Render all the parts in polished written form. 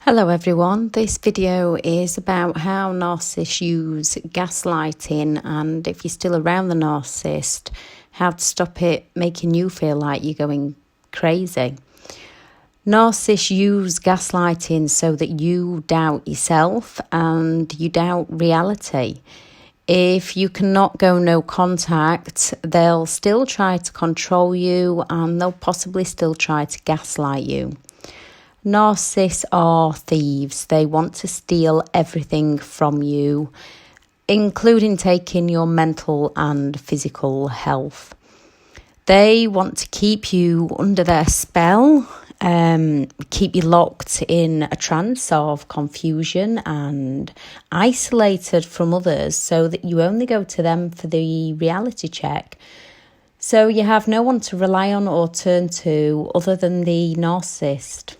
Hello everyone, this video is about how narcissists use gaslighting, and if you're still around the narcissist, how to stop it making you feel like you're going crazy. Narcissists use gaslighting so that you doubt yourself and you doubt reality. If you cannot go no contact, they'll still try to control you and they'll possibly still try to gaslight you. Narcissists are thieves. They want to steal everything from you, including taking your mental and physical health. They want to keep you under their spell, keep you locked in a trance of confusion and isolated from others so that you only go to them for the reality check. So you have no one to rely on or turn to other than the narcissist.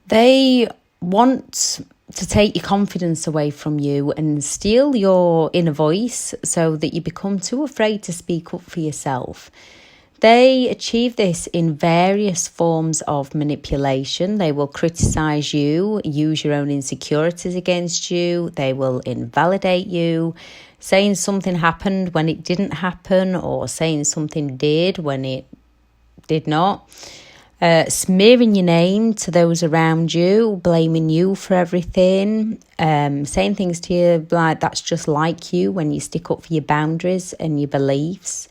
They want to take your confidence away from you and steal your inner voice so that you become too afraid to speak up for yourself. They achieve this in various forms of manipulation. They will criticise you, use your own insecurities against you. They will invalidate you, saying something happened when it didn't happen or saying something did when it did not. Smearing your name to those around you, blaming you for everything, saying things to you like that's just like you when you stick up for your boundaries and your beliefs.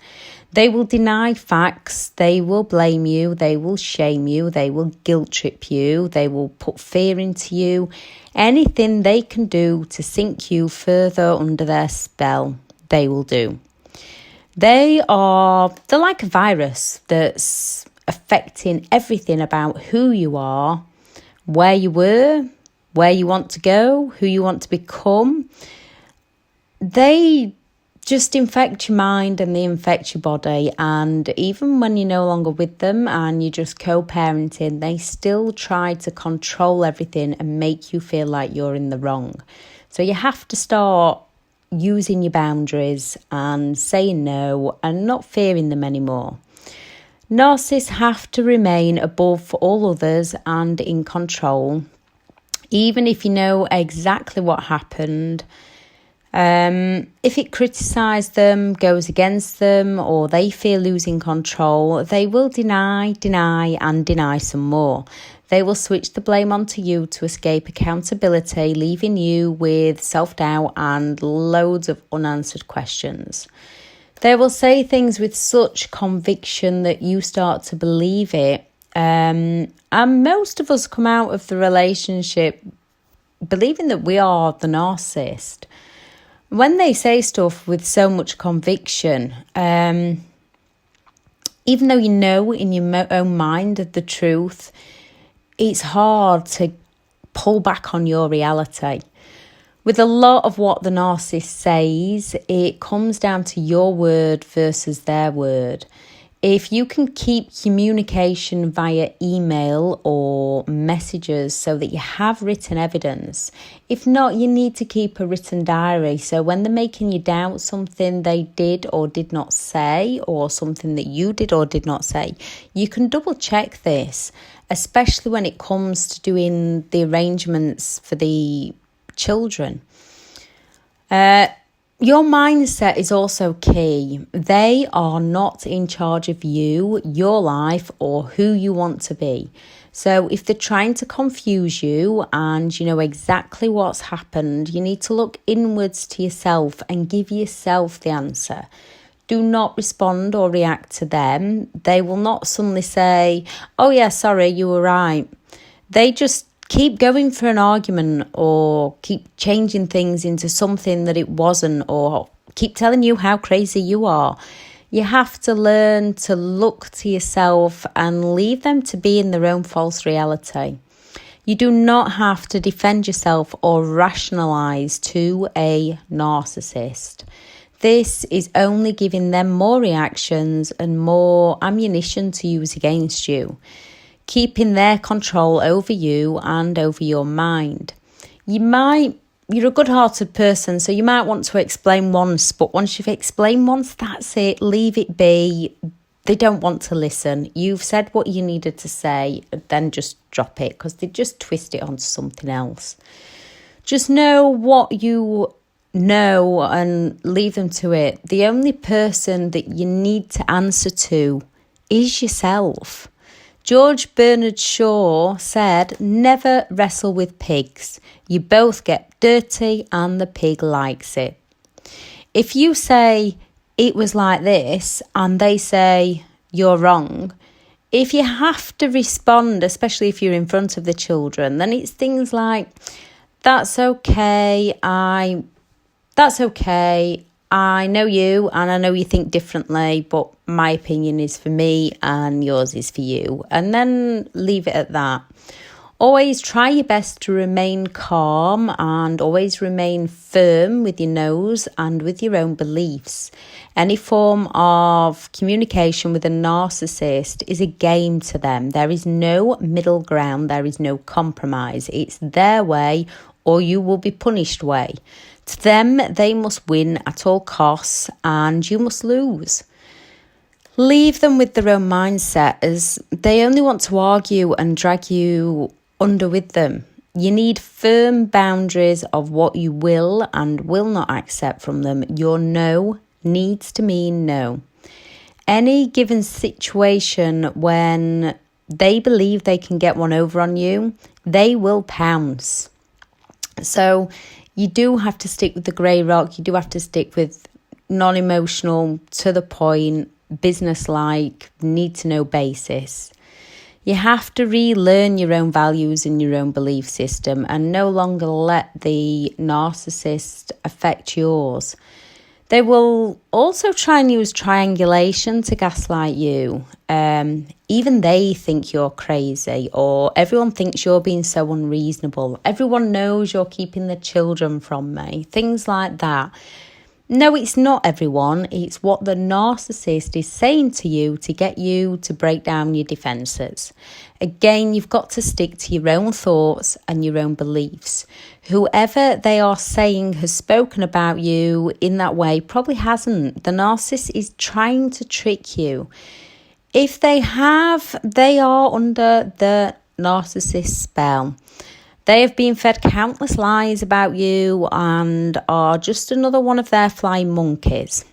They will deny facts, they will blame you, they will shame you, they will guilt trip you, they will put fear into you. Anything they can do to sink you further under their spell, they will do. They're like a virus that's affecting everything about who you are, where you were, where you want to go, who you want to become. They just infect your mind and they infect your body, and even when you're no longer with them and you're just co-parenting, they still try to control everything and make you feel like you're in the wrong. So you have to start using your boundaries and saying no and not fearing them anymore. Narcissists have to remain above all others and in control, even if you know exactly what happened. If it criticised them, goes against them, or they feel losing control, they will deny some more. They will switch the blame onto you to escape accountability, leaving you with self-doubt and loads of unanswered questions. They will say things with such conviction that you start to believe it. And most of us come out of the relationship believing that we are the narcissist. When they say stuff with so much conviction, even though you know in your own mind the truth, it's hard to pull back on your reality. With a lot of what the narcissist says, it comes down to your word versus their word. If you can keep communication via email or messages so that you have written evidence, if not, you need to keep a written diary. So when they're making you doubt something they did or did not say, or something that you did or did not say, you can double check this, especially when it comes to doing the arrangements for the children. Your mindset is also key. They are not in charge of you, your life, or who you want to be. So if they're trying to confuse you and you know exactly what's happened, you need to look inwards to yourself and give yourself the answer. Do not respond or react to them. They will not suddenly say, "Oh yeah, sorry, you were right." They just keep going for an argument or keep changing things into something that it wasn't, or keep telling you how crazy you are. You have to learn to look to yourself and leave them to be in their own false reality. You do not have to defend yourself or rationalise to a narcissist. This is only giving them more reactions and more ammunition to use against you, keeping their control over you and over your mind. You're a good-hearted person, so you might want to explain once, but once you've explained once, that's it. Leave it be. they don't want to listen. You've said what you needed to say, then just drop it, because they just twist it onto something else. Just know what you know and leave them to it. The only person that you need to answer to is yourself. George Bernard Shaw said, never wrestle with pigs. You both get dirty and the pig likes it. If you say, it was like this, and they say, you're wrong, if you have to respond, especially if you're in front of the children, then it's things like, that's okay, I know you and I know you think differently, but my opinion is for me and yours is for you. And then leave it at that. Always try your best to remain calm and always remain firm with your nose and with your own beliefs. Any form of communication with a narcissist is a game to them. There is no middle ground. There is no compromise. It's their way or you will be punished way. To them, they must win at all costs and you must lose. Leave them with their own mindset, as they only want to argue and drag you under with them. You need firm boundaries of what you will and will not accept from them. Your no needs to mean no. Any given situation when they believe they can get one over on you, they will pounce. So you do have to stick with the grey rock. You do have to stick with non-emotional, to the point, business-like, need-to-know basis. You have to relearn your own values and your own belief system and no longer let the narcissist affect yours. They will also try and use triangulation to gaslight you. Even they think you're crazy, or everyone thinks you're being so unreasonable. Everyone knows you're keeping the children from me. Things like that. No, it's not everyone. It's what the narcissist is saying to you to get you to break down your defences. Again, you've got to stick to your own thoughts and your own beliefs. Whoever they are saying has spoken about you in that way probably hasn't. The narcissist is trying to trick you. If they have, they are under the narcissist spell. They have been fed countless lies about you and are just another one of their flying monkeys.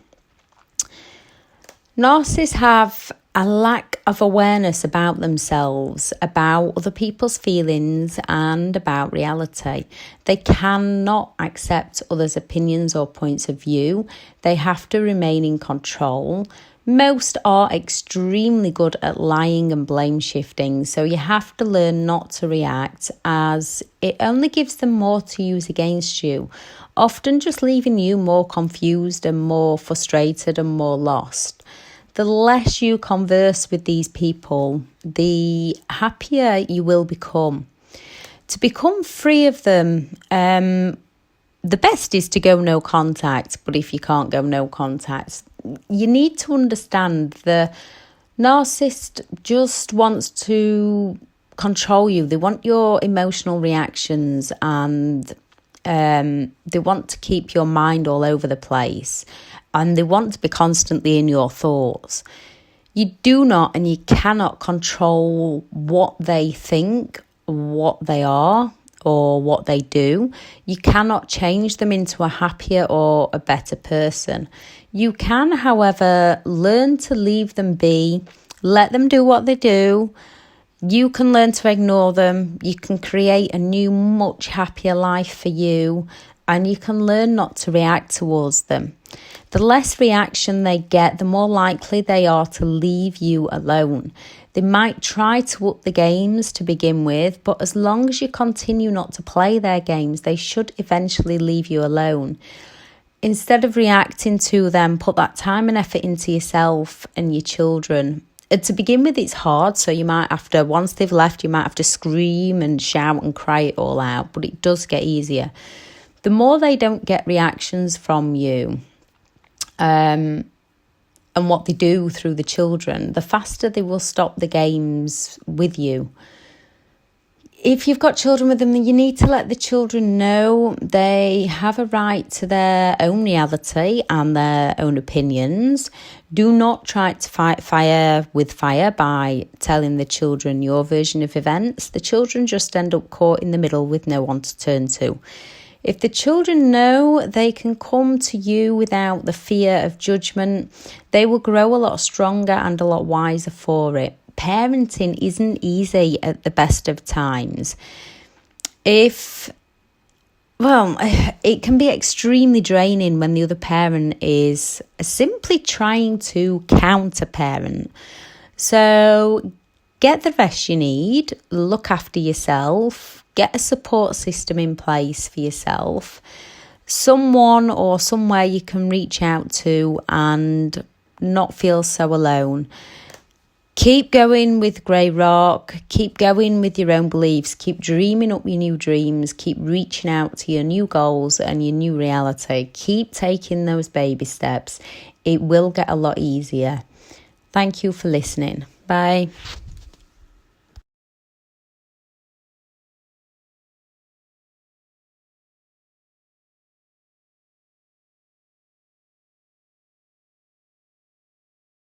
Narcissists have a lack of awareness about themselves, about other people's feelings and about reality. They cannot accept others' opinions or points of view. They have to remain in control. Most are extremely good at lying and blame shifting, so you have to learn not to react, as it only gives them more to use against you, often just leaving you more confused and more frustrated and more lost. The less you converse with these people, the happier you will become. To become free of them, the best is to go no contact, but if you can't go no contact, you need to understand the narcissist just wants to control you. They want your emotional reactions and they want to keep your mind all over the place and they want to be constantly in your thoughts. You do not and you cannot control what they think, what they are, or what they do. You cannot change them into a happier or a better person. You can, however, learn to leave them be, let them do what they do. You can learn to ignore them. You can create a new, much happier life for you, and you can learn not to react towards them. The less reaction they get, the more likely they are to leave you alone. They might try to up the games to begin with, but as long as you continue not to play their games, they should eventually leave you alone. Instead of reacting to them, put that time and effort into yourself and your children. And to begin with, it's hard, so you might have to, once they've left, you might have to scream and shout and cry it all out, but it does get easier. The more they don't get reactions from you, and what they do through the children, the faster they will stop the games with you. if you've got children with them, you need to let the children know they have a right to their own reality and their own opinions. Do not try to fight fire with fire by telling the children your version of events. The children just end up caught in the middle with no one to turn to. If the children know they can come to you without the fear of judgment, they will grow a lot stronger and a lot wiser for it. Parenting isn't easy at the best of times. It can be extremely draining when the other parent is simply trying to counter-parent. So get the rest you need, look after yourself, get a support system in place for yourself, someone or somewhere you can reach out to and not feel so alone. Keep going with Grey Rock, keep going with your own beliefs, keep dreaming up your new dreams, keep reaching out to your new goals and your new reality. Keep taking those baby steps. It will get a lot easier. Thank you for listening. Bye.